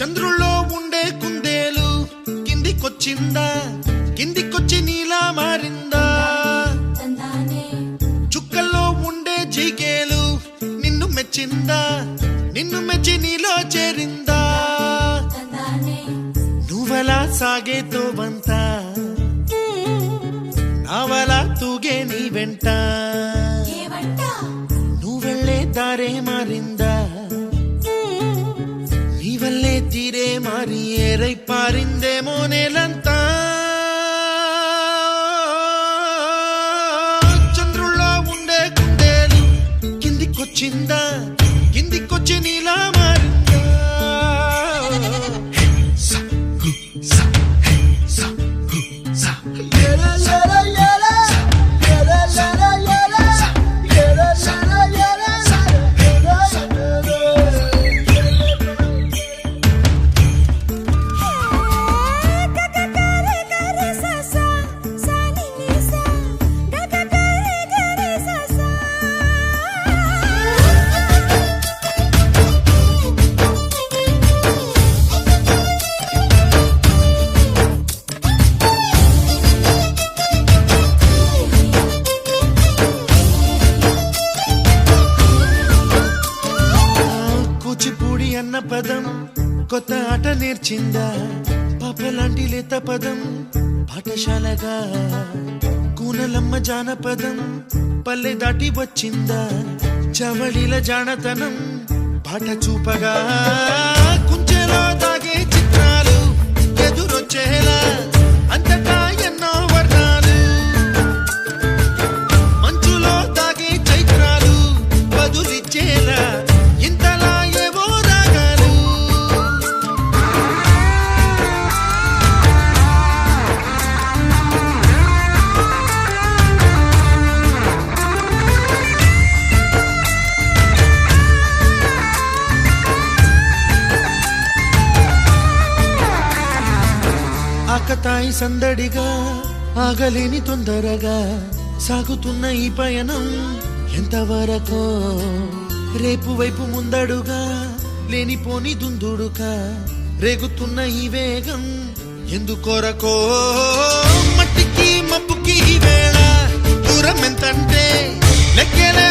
చంద్రుల్లో ఉండే కుందేలు కిందికొచ్చిందా, కిందికొచ్చి నీలా మారిందా? చుక్కల్లో ఉండే జిగేలు నిన్ను మెచ్చిందా, నిన్ను మెచ్చి నీలో చేరిందా? నువ్వలా సాగే తోవంత నావలా తూగే నీ వెంట, నువ్వెళ్ళే దారే మారిందా, నీ వల్లే తీరే మారి ఏరై పారిందేమో నేలంతా. చంద్రుల్లో ఉండే కుందేలు కిందికొచ్చిందా, కిందికొచ్చి నీలా మారిందా? కూచిపూడి అన్న పదం కొత్త ఆట నేర్చిందా, పాపలాంటి లేత పదం పాఠశాలగా? కూనలమ్మ జానపదం పల్లె దాటి వచ్చిందా, చవళిల జానతనం పాట చూపగా? కుంచెలో దాగే చిత్రాలు ఎదురొచ్చేలా అంతటా ఎన్నో వర్ణాలు, మంచులో దాగే చైత్రాలు బదులిచ్చేలా ఇంతలా ఏవో రాగాలు. ఆకతాయి సందడిగా ఆగలేని తొందరగా సాగుతున్న ఈ పయనం ఎంతవరకో, రేపు వైపు ముందడుగా లేనిపోని దుందుడుగా రేగుతున్న ఈ వేగం ఎందుకొరకో? మట్టికి మబ్బుకి వేళ దూరం ఎంతంటే లెక్కలే